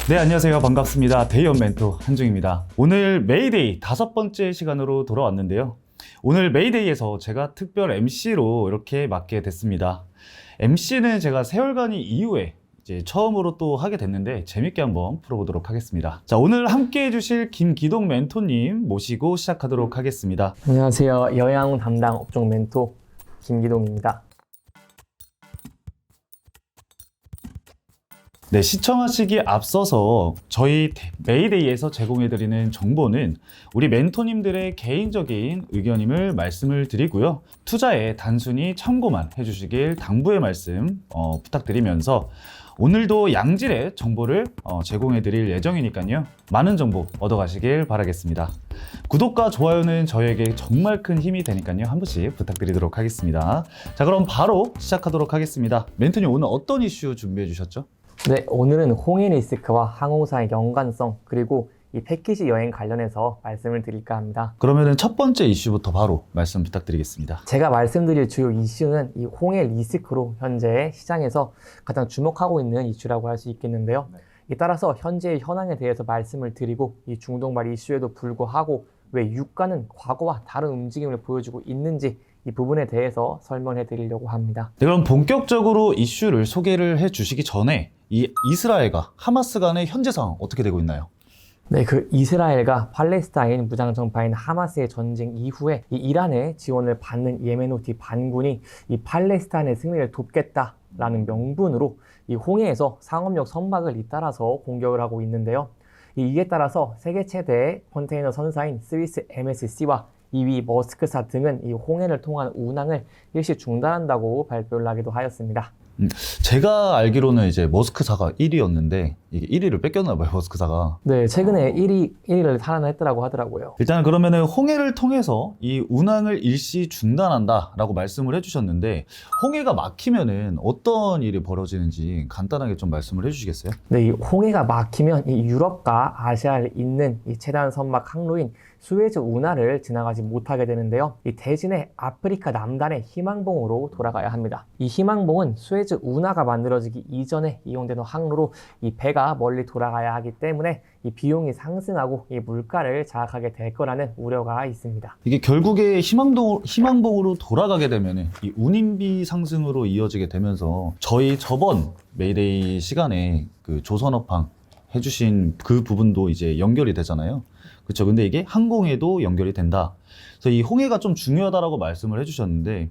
네, 안녕하세요. 반갑습니다. 데이원 멘토 한중입니다. 오늘 메이데이 5번째 시간으로 돌아왔는데요. 오늘 메이데이에서 제가 특별 MC로 이렇게 맡게 됐습니다. MC는 제가 세월간이 이후에 이제 처음으로 또 하게 됐는데 재밌게 한번 풀어보도록 하겠습니다. 자, 오늘 함께 해주실 김기동 멘토님 모시고 시작하도록 하겠습니다. 안녕하세요. 여양 담당 업종 멘토 김기동입니다. 네, 시청하시기에 앞서서 저희 메이데이에서 제공해드리는 정보는 우리 멘토님들의 개인적인 의견임을 말씀을 드리고요. 투자에 단순히 참고만 해주시길 당부의 말씀 부탁드리면서 오늘도 양질의 정보를 제공해드릴 예정이니까요. 많은 정보 얻어가시길 바라겠습니다. 구독과 좋아요는 저희에게 정말 큰 힘이 되니까요. 한 번씩 부탁드리도록 하겠습니다. 자, 그럼 바로 시작하도록 하겠습니다. 멘토님, 오늘 어떤 이슈 준비해 주셨죠? 네, 오늘은 홍해 리스크와 항공사의 연관성 그리고 이 패키지 여행 관련해서 말씀을 드릴까 합니다. 그러면 첫 번째 이슈부터 바로 말씀 부탁드리겠습니다. 제가 말씀드릴 주요 이슈는 이 홍해 리스크로 현재 시장에서 가장 주목하고 있는 이슈라고 할 수 있겠는데요. 이 따라서 현재의 현황에 대해서 말씀을 드리고 이 중동발 이슈에도 불구하고 왜 유가는 과거와 다른 움직임을 보여주고 있는지 이 부분에 대해서 설명해 드리려고 합니다. 네, 그럼 본격적으로 이슈를 소개를 해 주시기 전에 이 이스라엘과 하마스 간의 현재 상황 어떻게 되고 있나요? 네, 그 이스라엘과 팔레스타인 무장정파인 하마스의 전쟁 이후에 이 이란의 지원을 받는 예멘 후티 반군이 이 팔레스타인의 승리를 돕겠다라는 명분으로 이 홍해에서 상업용 선박을 잇따라서 공격을 하고 있는데요. 이에 따라서 세계 최대의 컨테이너 선사인 스위스 MSC와 2위 머스크사 등은 이 홍해를 통한 운항을 일시 중단한다고 발표를 하기도 하였습니다. 제가 알기로는 이제 머스크사가 1위였는데 이게 1위를 뺏겼나 봐요, 머스크사가. 네, 최근에 1위를 탈환했다고 하더라고요. 일단 그러면은 홍해를 통해서 이 운항을 일시 중단한다라고 말씀을 해주셨는데 홍해가 막히면은 어떤 일이 벌어지는지 간단하게 좀 말씀을 해주시겠어요? 네, 이 홍해가 막히면 이 유럽과 아시아에 있는 이 최단 선박 항로인 수에즈 운하를 지나가지 못하게 되는데요. 이 대신에 아프리카 남단의 희망봉으로 돌아가야 합니다. 이 희망봉은 수에즈 운하가 만들어지기 이전에 이용되는 항로로 이 배가 멀리 돌아가야 하기 때문에 이 비용이 상승하고 이 물가를 자극하게 될 거라는 우려가 있습니다. 이게 결국에 희망봉으로 돌아가게 되면은 이 운임비 상승으로 이어지게 되면서 저희 저번 메이데이 시간에 그 조선업항 해주신 그 부분도 이제 연결이 되잖아요. 그렇죠. 근데 이게 항공에도 연결이 된다. 그래서 이 홍해가 좀 중요하다라고 말씀을 해주셨는데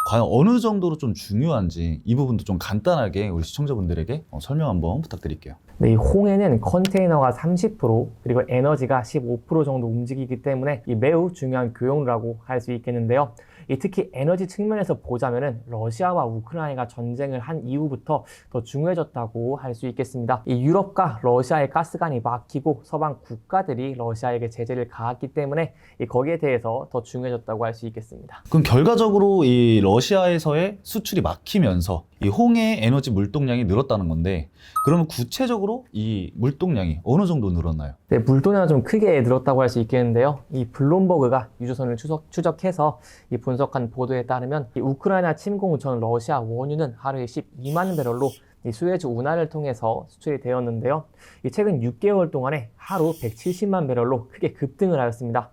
과연 어느 정도로 좀 중요한지 이 부분도 좀 간단하게 우리 시청자분들에게 설명 한번 부탁드릴게요. 네, 이 홍해는 컨테이너가 30% 그리고 에너지가 15% 정도 움직이기 때문에 이 매우 중요한 교역로라고 할 수 있겠는데요. 특히 에너지 측면에서 보자면은 러시아와 우크라이나가 전쟁을 한 이후부터 더 중요해졌다고 할 수 있겠습니다. 이 유럽과 러시아의 가스관이 막히고 서방 국가들이 러시아에게 제재를 가했기 때문에 거기에 대해서 더 중요해졌다고 할 수 있겠습니다. 그럼 결과적으로 이 러시아에서의 수출이 막히면서 이 홍해 에너지 물동량이 늘었다는 건데 그러면 구체적으로 이 물동량이 어느 정도 늘었나요? 네, 물동량은 좀 크게 늘었다고 할 수 있겠는데요. 이 블룸버그가 유조선을 추적해서 이 분석한 보도에 따르면 이 우크라이나 침공 전 러시아 원유는 하루에 12만 배럴로 이 수에즈 운하를 통해서 수출이 되었는데요. 최근 6개월 동안에 하루 170만 배럴로 크게 급등을 하였습니다.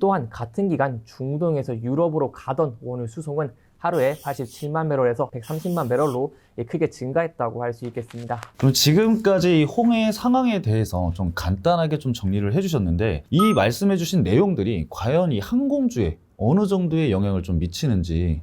또한 같은 기간 중동에서 유럽으로 가던 원유 수송은 하루에 87만 배럴에서 130만 배럴로 크게 증가했다고 할 수 있겠습니다. 그럼 지금까지 홍해 상황에 대해서 좀 간단하게 좀 정리를 해주셨는데 이 말씀해주신 내용들이 과연 이 항공주에 어느 정도의 영향을 좀 미치는지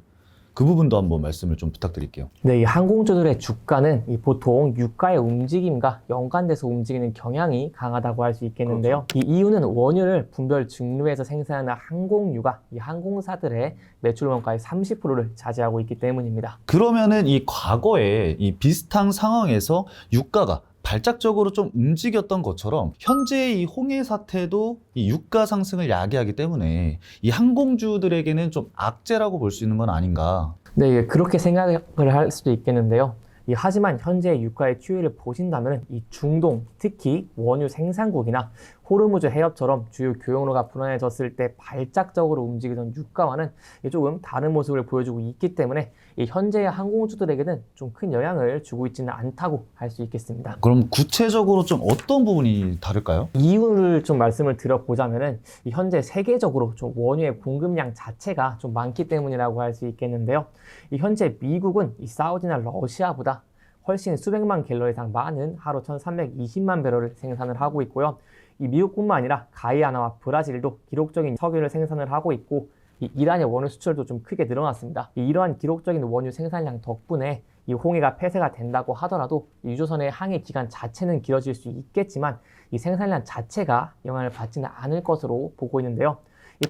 그 부분도 한번 말씀을 좀 부탁드릴게요. 네, 이 항공주들의 주가는 보통 유가의 움직임과 연관돼서 움직이는 경향이 강하다고 할 수 있겠는데요. 그렇죠. 이 이유는 원유를 분별 증류해서 생산하는 항공유가 이 항공사들의 매출 원가의 30%를 차지하고 있기 때문입니다. 그러면은 이 과거에 이 비슷한 상황에서 유가가 발작적으로 좀 움직였던 것처럼 현재의 이 홍해 사태도 이 유가 상승을 야기하기 때문에 이 항공주들에게는 좀 악재라고 볼 수 있는 건 아닌가. 네, 그렇게 생각을 할 수도 있겠는데요. 하지만 현재 유가의 추이를 보신다면 이 중동, 특히 원유 생산국이나 호르무즈 해협처럼 주요 교역로가 불안해졌을 때 발작적으로 움직이던 유가와는 조금 다른 모습을 보여주고 있기 때문에 이 현재의 항공주들에게는 좀 큰 영향을 주고 있지는 않다고 할 수 있겠습니다. 그럼 구체적으로 좀 어떤 부분이 다를까요? 이유를 좀 말씀을 드려보자면은 이 현재 세계적으로 좀 원유의 공급량 자체가 좀 많기 때문이라고 할 수 있겠는데요. 이 현재 미국은 이 사우디나 러시아보다 훨씬 수백만 갤런 이상 많은 하루 1320만 배럴을 생산을 하고 있고요. 이 미국뿐만 아니라 가이아나와 브라질도 기록적인 석유를 생산을 하고 있고, 이 이란의 원유 수출도 좀 크게 늘어났습니다. 이러한 기록적인 원유 생산량 덕분에 이 홍해가 폐쇄가 된다고 하더라도 유조선의 항해 기간 자체는 길어질 수 있겠지만 이 생산량 자체가 영향을 받지는 않을 것으로 보고 있는데요.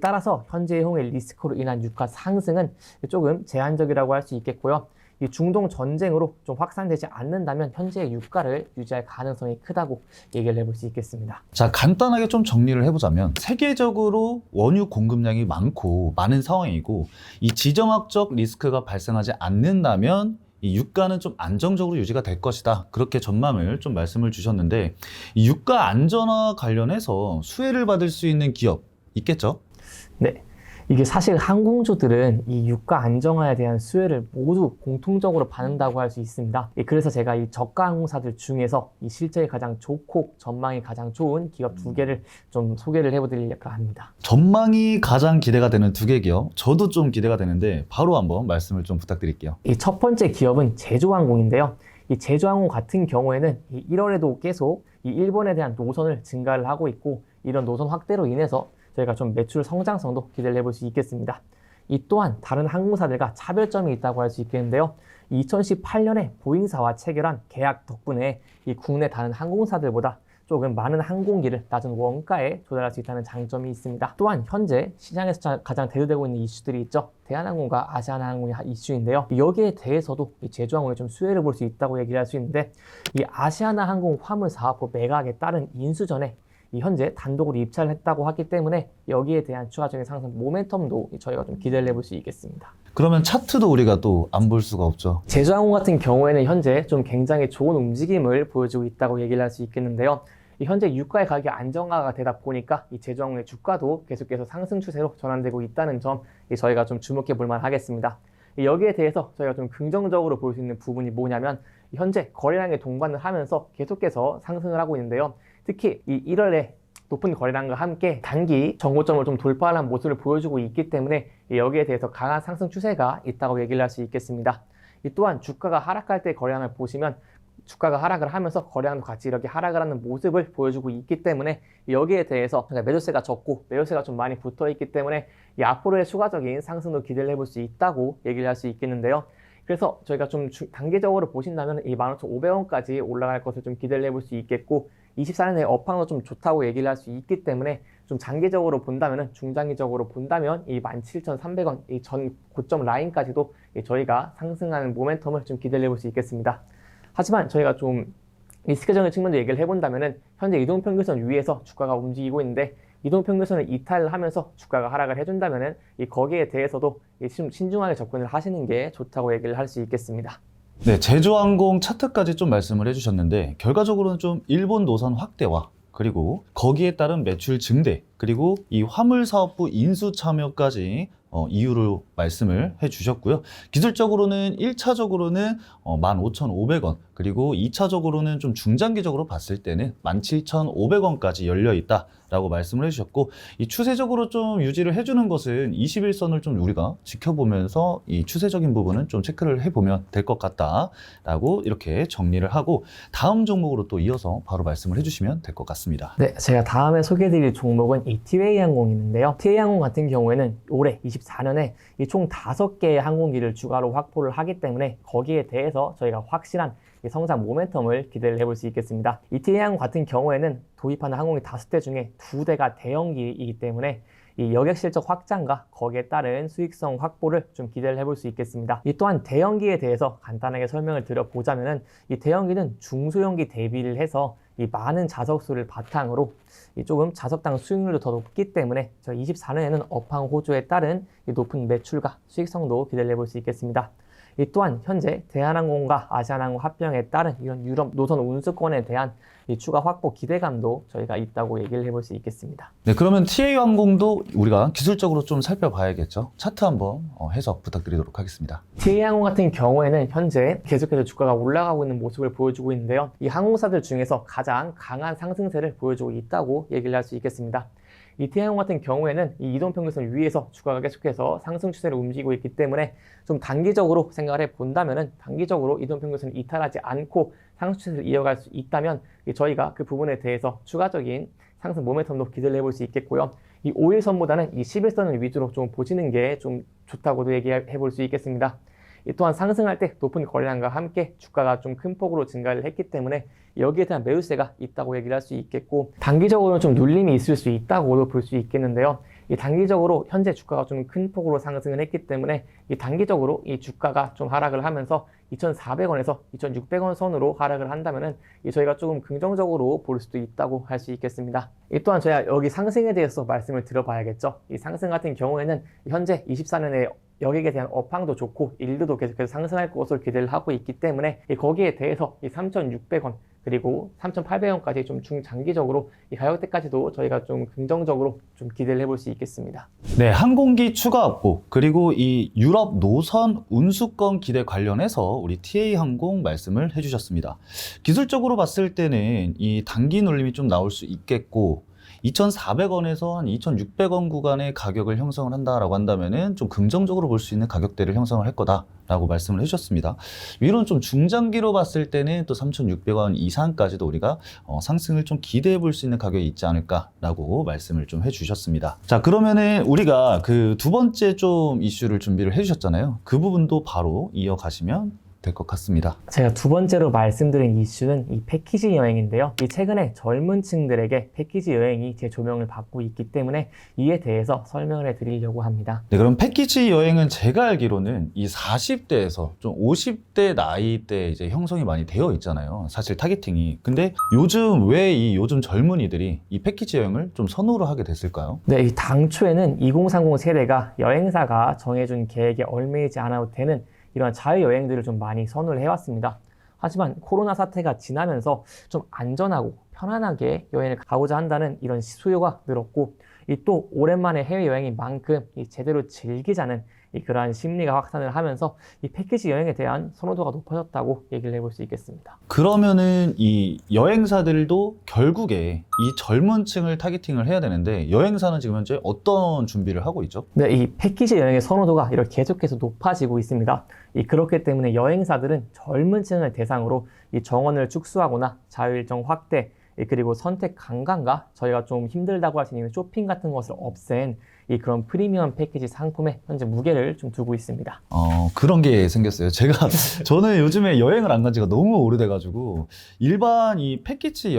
따라서 현재의 홍해 리스크로 인한 유가 상승은 조금 제한적이라고 할 수 있겠고요. 이 중동 전쟁으로 좀 확산되지 않는다면 현재의 유가를 유지할 가능성이 크다고 얘기를 해볼 수 있겠습니다. 자, 간단하게 좀 정리를 해보자면 세계적으로 원유 공급량이 많고 많은 상황이고, 이 지정학적 리스크가 발생하지 않는다면 이 유가는 좀 안정적으로 유지가 될 것이다, 그렇게 전망을 좀 말씀을 주셨는데, 이 유가 안전화 관련해서 수혜를 받을 수 있는 기업 있겠죠? 네. 이게 사실 항공주들은 이 유가 안정화에 대한 수혜를 모두 공통적으로 받는다고 할 수 있습니다. 그래서 제가 이 저가 항공사들 중에서 이 실적이 가장 좋고 전망이 가장 좋은 기업 두 개를 좀 소개를 해드리려고 합니다. 전망이 가장 기대가 되는 두 개 기업, 저도 좀 기대가 되는데 바로 한번 말씀을 좀 부탁드릴게요. 이 첫 번째 기업은 제주항공인데요. 이 제주항공 같은 경우에는 이 1월에도 계속 이 일본에 대한 노선을 증가를 하고 있고, 이런 노선 확대로 인해서 저희가 좀 매출 성장성도 기대를 해볼 수 있겠습니다. 이 또한 다른 항공사들과 차별점이 있다고 할 수 있겠는데요. 2018년에 보잉사와 체결한 계약 덕분에 이 국내 다른 항공사들보다 조금 많은 항공기를 낮은 원가에 조달할 수 있다는 장점이 있습니다. 또한 현재 시장에서 가장 대두되고 있는 이슈들이 있죠. 대한항공과 아시아나항공의 이슈인데요. 여기에 대해서도 이 제주항공이 좀 수혜를 볼 수 있다고 얘기를 할 수 있는데, 이 아시아나항공 화물사업부 매각에 따른 인수전에 이 현재 단독으로 입찰을 했다고 하기 때문에 여기에 대한 추가적인 상승 모멘텀도 저희가 좀 기대를 해볼 수 있겠습니다. 그러면 차트도 우리가 또 안 볼 수가 없죠. 제주항공 같은 경우에는 현재 좀 굉장히 좋은 움직임을 보여주고 있다고 얘기를 할 수 있겠는데요. 이 현재 유가의 가격이 안정화가 되다 보니까 이 제주항공의 주가도 계속해서 상승 추세로 전환되고 있다는 점, 저희가 좀 주목해 볼 만하겠습니다. 여기에 대해서 저희가 좀 긍정적으로 볼 수 있는 부분이 뭐냐면, 현재 거래량에 동반을 하면서 계속해서 상승을 하고 있는데요. 특히 이 1월에 높은 거래량과 함께 단기 정고점을 좀 돌파하는 모습을 보여주고 있기 때문에 여기에 대해서 강한 상승 추세가 있다고 얘기를 할 수 있겠습니다. 또한 주가가 하락할 때 거래량을 보시면 주가가 하락을 하면서 거래량도 같이 이렇게 하락을 하는 모습을 보여주고 있기 때문에 여기에 대해서 매도세가 적고 매도세가 좀 많이 붙어 있기 때문에 앞으로의 추가적인 상승도 기대를 해볼 수 있다고 얘기를 할 수 있겠는데요. 그래서 저희가 좀 단계적으로 보신다면 이 15,500원까지 올라갈 것을 좀 기대를 해볼 수 있겠고, 24년에 업황도 좀 좋다고 얘기를 할 수 있기 때문에 좀 장기적으로 본다면, 중장기적으로 본다면 이 17,300원 이 전 고점 라인까지도 저희가 상승하는 모멘텀을 좀 기대를 해볼 수 있겠습니다. 하지만 저희가 좀 리스크적인 측면도 얘기를 해본다면, 현재 이동평균선 위에서 주가가 움직이고 있는데 이동평균선을 이탈을 하면서 주가가 하락을 해준다면 거기에 대해서도 신중하게 접근을 하시는 게 좋다고 얘기를 할 수 있겠습니다. 네, 제주항공 차트까지 좀 말씀을 해주셨는데, 결과적으로는 좀 일본 노선 확대와 그리고 거기에 따른 매출 증대, 그리고 이 화물사업부 인수 참여까지 이유로 말씀을 해주셨고요. 기술적으로는 1차적으로는 15,500원, 그리고 2차적으로는 좀 중장기적으로 봤을 때는 17,500원까지 열려있다 라고 말씀을 해주셨고, 이 추세적으로 좀 유지를 해주는 것은 21선을 좀 우리가 지켜보면서 이 추세적인 부분은 좀 체크를 해보면 될 것 같다 라고 이렇게 정리를 하고, 다음 종목으로 또 이어서 바로 말씀을 해주시면 될 것 같습니다. 네, 제가 다음에 소개해드릴 종목은 이 티웨이 항공인데요. 티웨이 항공 같은 경우에는 올해 24년에 이 총 5개의 항공기를 추가로 확보를 하기 때문에 거기에 대해서 저희가 확실한 성장 모멘텀을 기대를 해볼 수 있겠습니다. 이 티웨이 항공 같은 경우에는 도입하는 항공기 5대 중에 2대가 대형기이기 때문에 이 여객 실적 확장과 거기에 따른 수익성 확보를 좀 기대를 해볼 수 있겠습니다. 이 또한 대형기에 대해서 간단하게 설명을 드려보자면은, 이 대형기는 중소형기 대비를 해서 이 많은 좌석수를 바탕으로 조금 좌석당 수익률도 더 높기 때문에 저희 24년에는 업황 호조에 따른 이 높은 매출과 수익성도 기대를 해볼 수 있겠습니다. 이 또한 현재 대한항공과 아시아나항공 합병에 따른 이런 유럽 노선 운수권에 대한 이 추가 확보 기대감도 저희가 있다고 얘기를 해볼 수 있겠습니다. 네, 그러면 TA항공도 우리가 기술적으로 좀 살펴봐야겠죠. 차트 한번 해석 부탁드리도록 하겠습니다. TA항공 같은 경우에는 현재 계속해서 주가가 올라가고 있는 모습을 보여주고 있는데요. 이 항공사들 중에서 가장 강한 상승세를 보여주고 있다고 얘기를 할 수 있겠습니다. 이 TA항공 같은 경우에는 이 이동평균선 위에서 주가가 계속해서 상승 추세를 움직이고 있기 때문에 좀 단기적으로 생각을 해본다면은 단기적으로 이동평균선을 이탈하지 않고 상승 추세를 이어갈 수 있다면 저희가 그 부분에 대해서 추가적인 상승 모멘텀도 기대를 해볼 수 있겠고요. 이 5일선보다는 이 11선을 위주로 좀 보시는 게 좀 좋다고도 얘기해 볼 수 있겠습니다. 이 또한 상승할 때 높은 거래량과 함께 주가가 좀 큰 폭으로 증가를 했기 때문에 여기에 대한 매수세가 있다고 얘기를 할 수 있겠고, 단기적으로는 좀 눌림이 있을 수 있다고도 볼 수 있겠는데요. 이 단기적으로 현재 주가가 좀 큰 폭으로 상승을 했기 때문에 이 단기적으로 이 주가가 좀 하락을 하면서 2,400원에서 2,600원 선으로 하락을 한다면은 저희가 조금 긍정적으로 볼 수도 있다고 할 수 있겠습니다. 이 또한 저희가 여기 상승에 대해서 말씀을 들어봐야겠죠. 이 상승 같은 경우에는 현재 24년에 여객에 대한 업황도 좋고 일드도 계속해서 상승할 것으로 기대를 하고 있기 때문에 거기에 대해서 이 3,600원 그리고 3,800원까지 좀 중장기적으로 이 가격대까지도 저희가 좀 긍정적으로 좀 기대를 해볼 수 있겠습니다. 네, 항공기 추가 확보 그리고 이 유럽 노선 운수권 기대 관련해서 우리 TA항공 말씀을 해주셨습니다. 기술적으로 봤을 때는 이 단기 눌림이 좀 나올 수 있겠고 2,400원에서 한 2,600원 구간의 가격을 형성을 한다라고 한다면은 좀 긍정적으로 볼 수 있는 가격대를 형성을 할 거다라고 말씀을 해주셨습니다. 위로는 좀 중장기로 봤을 때는 또 3,600원 이상까지도 우리가 상승을 좀 기대해 볼 수 있는 가격이 있지 않을까라고 말씀을 좀 해주셨습니다. 자, 그러면은 우리가 그 두 번째 좀 이슈를 준비를 해주셨잖아요. 그 부분도 바로 이어가시면 될 것 같습니다. 제가 두 번째로 말씀드린 이슈는 이 패키지 여행인데요. 이 최근에 젊은 층들에게 패키지 여행이 재조명을 받고 있기 때문에 이에 대해서 설명을 해드리려고 합니다. 네, 그럼 패키지 여행은 제가 알기로는 이 40대에서 좀 50대 나이대 이제 형성이 많이 되어 있잖아요. 사실 타겟팅이. 근데 요즘 왜 이 요즘 젊은이들이 이 패키지 여행을 좀 선호를 하게 됐을까요? 네, 이 당초에는 2030 세대가 여행사가 정해준 계획에 얽매이지 않아도 되는 이런 자유여행들을 좀 많이 선호를 해왔습니다. 하지만 코로나 사태가 지나면서 좀 안전하고 편안하게 여행을 가고자 한다는 이런 수요가 늘었고, 이 또 오랜만에 해외여행인 만큼 제대로 즐기자는 그러한 심리가 확산을 하면서 이 패키지 여행에 대한 선호도가 높아졌다고 얘기를 해볼 수 있겠습니다. 그러면은 이 여행사들도 결국에 이 젊은 층을 타겟팅을 해야 되는데 여행사는 지금 현재 어떤 준비를 하고 있죠? 네, 이 패키지 여행의 선호도가 이렇게 계속해서 높아지고 있습니다. 그렇기 때문에 여행사들은 젊은 층을 대상으로 이 정원을 축소하거나 자유일정 확대, 그리고 선택 관광과 저희가 좀 힘들다고 할 수 있는 쇼핑 같은 것을 없앤 그런 프리미엄 패키지 상품에 현재 무게를 좀 두고 있습니다. 그런 게 생겼어요. 저는 요즘에 여행을 안 간 지가 너무 오래돼가지고 일반 이 패키지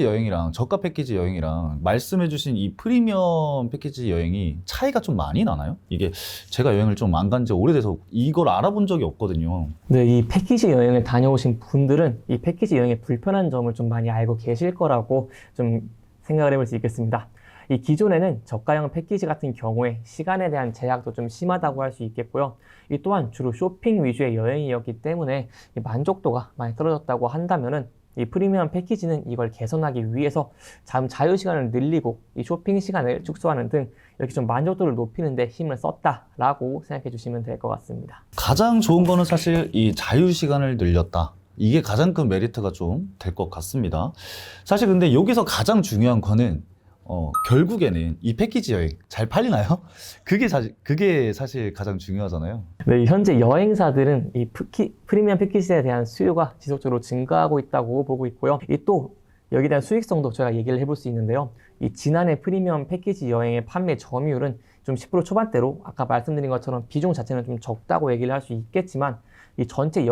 여행이랑 저가 패키지 여행이랑 말씀해주신 이 프리미엄 패키지 여행이 차이가 좀 많이 나나요? 이게 제가 여행을 좀 안 간 지 오래돼서 이걸 알아본 적이 없거든요. 네, 이 패키지 여행을 다녀오신 분들은 이 패키지 여행의 불편한 점을 좀 많이 알고 계실 거라고 좀 생각을 해볼 수 있겠습니다. 이 기존에는 저가형 패키지 같은 경우에 시간에 대한 제약도 좀 심하다고 할 수 있겠고요. 이 또한 주로 쇼핑 위주의 여행이었기 때문에 만족도가 많이 떨어졌다고 한다면은 이 프리미엄 패키지는 이걸 개선하기 위해서 자유 시간을 늘리고 이 쇼핑 시간을 축소하는 등 이렇게 좀 만족도를 높이는 데 힘을 썼다라고 생각해 주시면 될 것 같습니다. 가장 좋은 거는 사실 이 자유 시간을 늘렸다. 이게 가장 큰 메리트가 좀 될 것 같습니다. 사실 근데 여기서 가장 중요한 거는 결국에는 이 패키지 여행 잘 팔리나요? 그게 사실 가장 중요하잖아요. 네, 현재 여행사들은 이 프리미엄 패키지에 대한 수요가 지속적으로 증가하고 있다고 보고 있고요. 또 여기에 대한 수익성도 저희가 얘기를 해볼 수 있는데요. 지난해 프리미엄 패키지 여행의 판매 점유율은 좀 10% 초반대로 아까 말씀드린 것처럼 비중 자체는 좀 적다고 얘기를 할 수 있겠지만 이 전체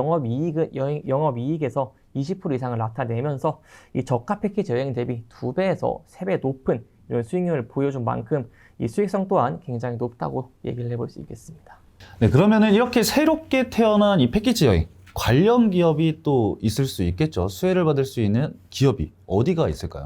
영업이익에서 20% 이상을 나타내면서 이 저가 패키지 여행 대비 2배에서 3배 높은 이런 수익률을 보여준 만큼 이 수익성 또한 굉장히 높다고 얘기를 해볼 수 있겠습니다. 네, 그러면은 이렇게 새롭게 태어난 이 패키지 여행 관련 기업이 또 있을 수 있겠죠. 수혜를 받을 수 있는 기업이 어디가 있을까요?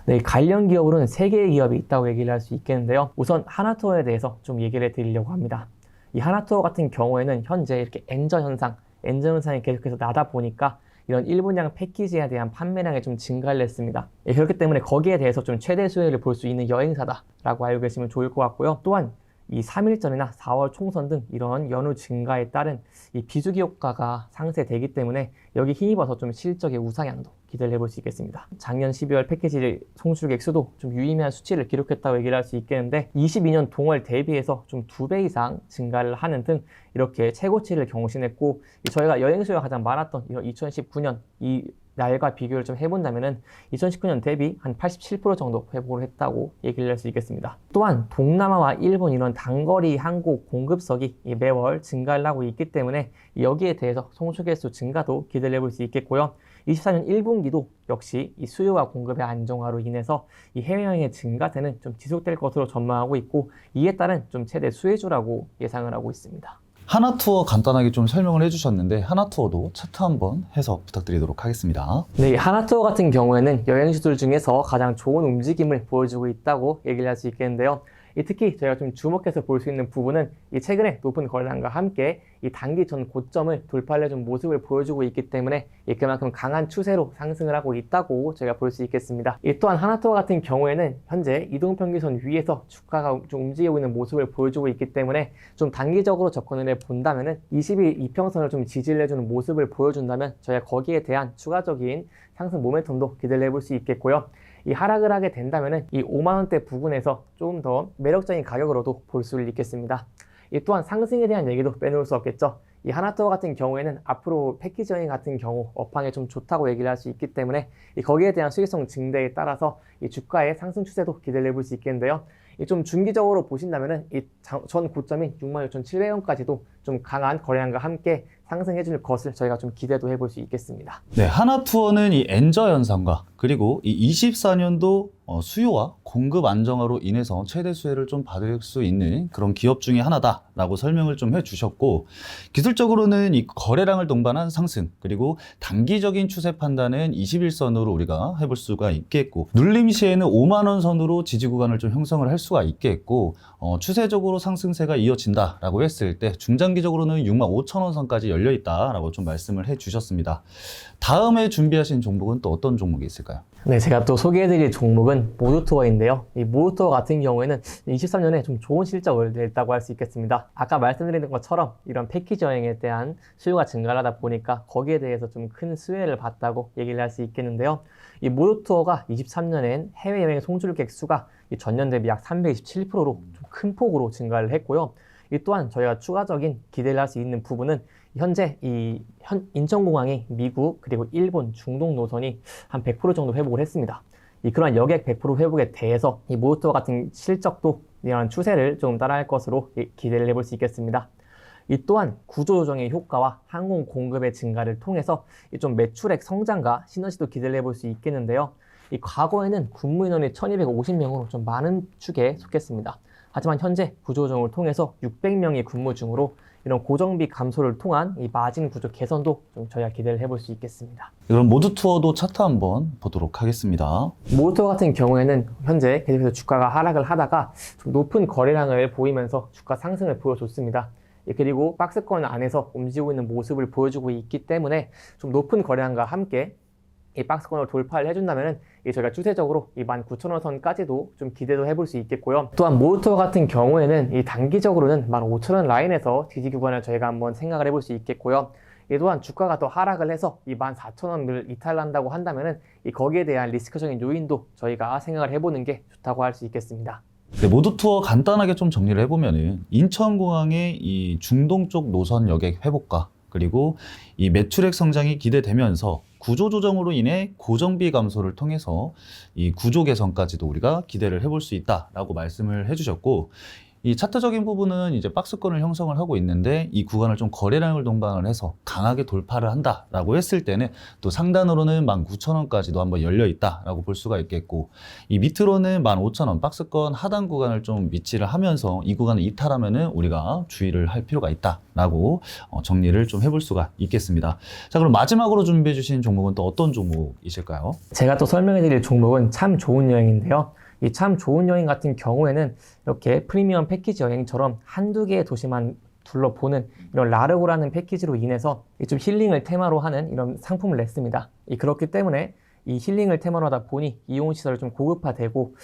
네, 관련 기업으로는 3개의 기업이 있다고 얘기를 할 수 있겠는데요. 우선 하나투어에 대해서 좀 얘기를 해드리려고 합니다. 이 하나투어 같은 경우에는 현재 이렇게 엔저 현상이 계속해서 나다 보니까 이런 일본양 패키지에 대한 판매량이 좀 증가를 했습니다. 예, 그렇기 때문에 거기에 대해서 좀 최대 수혜를 볼 수 있는 여행사다라고 알고 계시면 좋을 것 같고요. 또한 이 3.1전이나 4월 총선 등 이런 연휴 증가에 따른 이 비수기 효과가 상쇄되기 때문에 여기 힘입어서 좀 실적의 우상향도 기대를 해볼 수 있겠습니다. 작년 12월 패키지 송출객 수도 좀 유의미한 수치를 기록했다고 얘기를 할 수 있겠는데 22년 동월 대비해서 좀 2배 이상 증가를 하는 등 이렇게 최고치를 경신했고 저희가 여행 수요가 가장 많았던 이런 2019년 이 날과 비교를 좀 해본다면은 2019년 대비 한 87% 정도 회복을 했다고 얘기를 할 수 있겠습니다. 또한 동남아와 일본 이런 단거리 항공 공급석이 매월 증가를 하고 있기 때문에 여기에 대해서 송출객 수 증가도 기대를 해볼 수 있겠고요. 24년 1분기도 역시 이 수요와 공급의 안정화로 인해서 이 해외여행의 증가세는 좀 지속될 것으로 전망하고 있고 이에 따른 좀 최대 수혜주라고 예상을 하고 있습니다. 하나투어 간단하게 좀 설명을 해주셨는데 하나투어도 차트 한번 해석 부탁드리도록 하겠습니다. 네, 하나투어 같은 경우에는 여행주들 중에서 가장 좋은 움직임을 보여주고 있다고 얘기를 할 수 있겠는데요. 특히 저희가 좀 주목해서 볼 수 있는 부분은 이 최근에 높은 거래량과 함께 이 단기 전 고점을 돌파를 해준 모습을 보여주고 있기 때문에 그만큼 강한 추세로 상승을 하고 있다고 저희가 볼 수 있겠습니다. 또한 하나투어 같은 경우에는 현재 이동평균선 위에서 주가가 좀 움직이고 있는 모습을 보여주고 있기 때문에 좀 단기적으로 접근을 해본다면은 20일 이평선을 좀 지지를 해주는 모습을 보여준다면 저희가 거기에 대한 추가적인 상승 모멘텀도 기대를 해볼 수 있겠고요. 이 하락을 하게 된다면은 이 5만 원대 부근에서 조금 더 매력적인 가격으로도 볼 수 있겠습니다. 또한 상승에 대한 얘기도 빼놓을 수 없겠죠. 이 하나투어 같은 경우에는 앞으로 패키지 여행 같은 경우 업황에 좀 좋다고 얘기를 할 수 있기 때문에 거기에 대한 수익성 증대에 따라서 이 주가의 상승 추세도 기대를 해볼 수 있겠는데요. 좀 중기적으로 보신다면은 이 전 고점인 66,700원까지도 좀 강한 거래량과 함께 상승해 줄 것을 저희가 좀 기대도 해볼 수 있겠습니다. 네, 하나투어는 이 엔저 현상과 그리고 이 24년도 수요와 공급 안정화로 인해서 최대 수혜를 좀 받을 수 있는 그런 기업 중에 하나다라고 설명을 좀 해주셨고 기술적으로는 이 거래량을 동반한 상승 그리고 단기적인 추세 판단은 21선으로 우리가 해볼 수가 있겠고 눌림 시에는 5만 원 선으로 지지 구간을 좀 형성을 할 수가 있겠고 추세적으로 상승세가 이어진다라고 했을 때 중장기적으로는 6만 5천 원 선까지 열려 있다라고 좀 말씀을 해주셨습니다. 다음에 준비하신 종목은 또 어떤 종목이 있을까요? 네, 제가 또 소개해드릴 종목은 모두투어인데요. 이 모두투어 같은 경우에는 23년에 좀 좋은 실적을 냈다고 할 수 있겠습니다. 아까 말씀드린 것처럼 이런 패키지 여행에 대한 수요가 증가하다 보니까 거기에 대해서 좀 큰 수혜를 봤다고 얘기를 할 수 있겠는데요. 이 모두투어가 23년엔 해외여행 송출객 수가 전년 대비 약 327%로 좀 큰 폭으로 증가를 했고요. 또한 저희가 추가적인 기대를 할 수 있는 부분은 현재 인천공항이 미국 그리고 일본 중동 노선이 한 100% 정도 회복을 했습니다. 그러한 여객 100% 회복에 대해서 이 모두투어 같은 실적도 이러한 추세를 좀 따라할 것으로 기대를 해볼 수 있겠습니다. 또한 구조조정의 효과와 항공 공급의 증가를 통해서 좀 매출액 성장과 시너지도 기대를 해볼 수 있겠는데요. 과거에는 근무인원이 1250명으로 좀 많은 축에 속했습니다. 하지만 현재 구조조정을 통해서 600명이 근무 중으로 이런 고정비 감소를 통한 이 마진 구조 개선도 좀 저희가 기대를 해볼 수 있겠습니다. 그럼 모두투어도 차트 한번 보도록 하겠습니다. 모두투어 같은 경우에는 현재 계속해서 주가가 하락을 하다가 좀 높은 거래량을 보이면서 주가 상승을 보여줬습니다. 그리고 박스권 안에서 움직이고 있는 모습을 보여주고 있기 때문에 좀 높은 거래량과 함께 이 박스권을 돌파를 해준다면 저희가 추세적으로 이 19,000원 선까지도 좀 기대도 해볼 수 있겠고요. 또한 모두투어 같은 경우에는 이 단기적으로는 15,000원 라인에서 지지 구간을 저희가 한번 생각을 해볼 수 있겠고요. 또한 주가가 더 하락을 해서 이 14,000원을 이탈한다고 한다면 거기에 대한 리스크적인 요인도 저희가 생각을 해보는 게 좋다고 할 수 있겠습니다. 네, 모두투어 간단하게 좀 정리를 해보면은 인천공항의 이 중동 쪽 노선 여객 회복과 그리고 이 매출액 성장이 기대되면서 구조조정으로 인해 고정비 감소를 통해서 이 구조 개선까지도 우리가 기대를 해볼 수 있다라고 말씀을 해주셨고 이 차트적인 부분은 이제 박스권을 형성을 하고 있는데 이 구간을 좀 거래량을 동반을 해서 강하게 돌파를 한다라고 했을 때는 또 상단으로는 19,000원까지도 한번 열려 있다라고 볼 수가 있겠고 이 밑으로는 15,000원 박스권 하단 구간을 좀 위치를 하면서 이 구간을 이탈하면은 우리가 주의를 할 필요가 있다라고 정리를 좀 해볼 수가 있겠습니다. 자, 그럼 마지막으로 준비해 주신 종목은 또 어떤 종목이실까요? 제가 또 설명해 드릴 종목은 참 좋은 여행인데요. 참 좋은 여행 같은 경우에는 이렇게 프리미엄 패키지 여행처럼 한두 개의 도시만 둘러보는 이런 라르고라는 패키지로 인해서 좀 힐링을 테마로 하는 이런 상품을 냈습니다. 그렇기 때문에 이 힐링을 테마로 하다 보니 이용시설이 좀 고급화되고,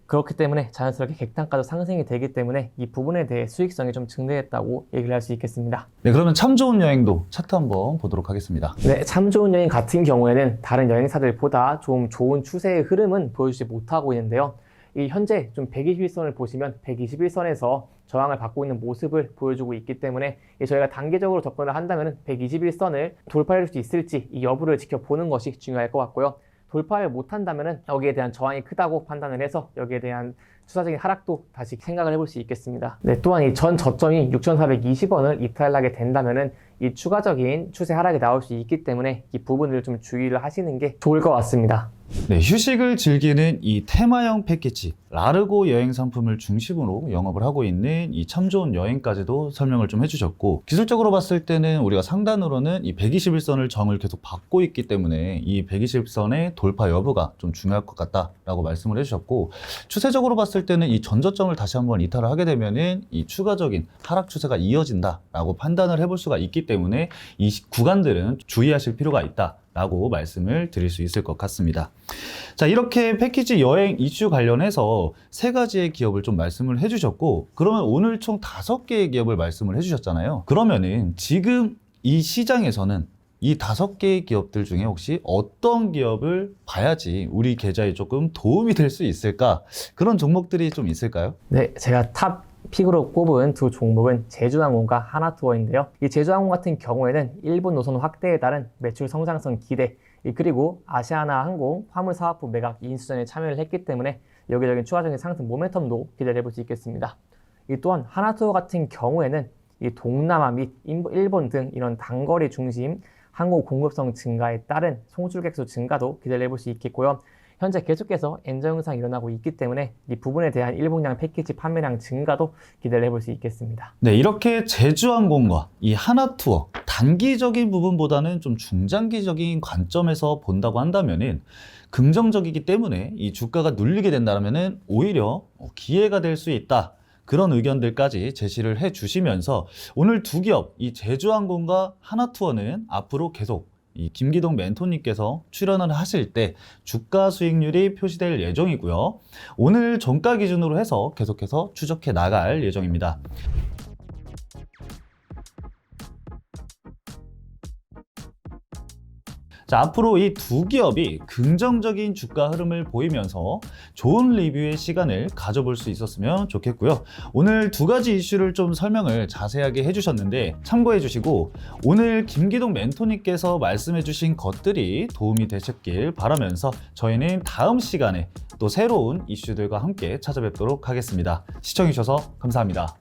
그렇기 때문에 자연스럽게 객단가도 상승이 되기 때문에 이 부분에 대해 수익성이 좀 증대했다고 얘기를 할 수 있겠습니다. 네, 그러면 참 좋은 여행도 차트 한번 보도록 하겠습니다. 네, 참 좋은 여행 같은 경우에는 다른 여행사들보다 좀 좋은 추세의 흐름은 보여주지 못하고 있는데요. 이 현재 좀 121선을 보시면 121선에서 저항을 받고 있는 모습을 보여주고 있기 때문에 저희가 단계적으로 접근을 한다면 121선을 돌파할 수 있을지 이 여부를 지켜보는 것이 중요할 것 같고요. 돌파를 못한다면 여기에 대한 저항이 크다고 판단을 해서 여기에 대한 추가적인 하락도 다시 생각을 해볼 수 있겠습니다. 네, 또한 이 전 저점인 6,420원을 이탈하게 된다면 이 추가적인 추세 하락이 나올 수 있기 때문에 이 부분을 좀 주의를 하시는 게 좋을 것 같습니다. 네, 휴식을 즐기는 이 테마형 패키지 라르고 여행 상품을 중심으로 영업을 하고 있는 이 참 좋은 여행까지도 설명을 좀 해주셨고, 기술적으로 봤을 때는 우리가 상단으로는 이 121선을 정을 계속 받고 있기 때문에 이 121선의 돌파 여부가 좀 중요할 것 같다라고 말씀을 해주셨고, 추세적으로 봤을 때는 이 전저점을 다시 한번 이탈을 하게 되면은 이 추가적인 하락 추세가 이어진다라고 판단을 해볼 수가 있기 때문에 이 구간들은 주의하실 필요가 있다 라고 말씀을 드릴 수 있을 것 같습니다. 자, 이렇게 패키지 여행 이슈 관련해서 3가지의 기업을 좀 말씀을 해주셨고, 그러면 오늘 총 5개의 기업을 말씀을 해주셨잖아요. 그러면은 지금 이 시장에서는 이 5개의 기업들 중에 혹시 어떤 기업을 봐야지 우리 계좌에 조금 도움이 될 수 있을까? 그런 종목들이 좀 있을까요? 네, 제가 탑 픽으로 꼽은 두 종목은 제주항공과 하나투어인데요. 이 제주항공 같은 경우에는 일본 노선 확대에 따른 매출 성장성 기대, 그리고 아시아나항공 화물사업부 매각 인수전에 참여를 했기 때문에 여기저기 추가적인 상승 모멘텀도 기대를 해볼 수 있겠습니다. 또한 하나투어 같은 경우에는 이 동남아 및 일본 등 이런 단거리 중심 항공 공급성 증가에 따른 송출객 수 증가도 기대를 해볼 수 있겠고요. 현재 계속해서 엔저 현상이 일어나고 있기 때문에 이 부분에 대한 일본량 패키지 판매량 증가도 기대를 해볼 수 있겠습니다. 네, 이렇게 제주항공과 이 하나투어 단기적인 부분보다는 좀 중장기적인 관점에서 본다고 한다면은 긍정적이기 때문에 이 주가가 눌리게 된다면은 오히려 기회가 될 수 있다. 그런 의견들까지 제시를 해 주시면서 오늘 두 기업, 이 제주항공과 하나투어는 앞으로 계속 이 김기동 멘토님께서 출연을 하실 때 주가 수익률이 표시될 예정이고요. 오늘 종가 기준으로 해서 계속해서 추적해 나갈 예정입니다. 자, 앞으로 이 두 기업이 긍정적인 주가 흐름을 보이면서 좋은 리뷰의 시간을 가져볼 수 있었으면 좋겠고요. 오늘 2가지 이슈를 좀 설명을 자세하게 해주셨는데 참고해 주시고, 오늘 김기동 멘토님께서 말씀해 주신 것들이 도움이 되셨길 바라면서 저희는 다음 시간에 또 새로운 이슈들과 함께 찾아뵙도록 하겠습니다. 시청해 주셔서 감사합니다.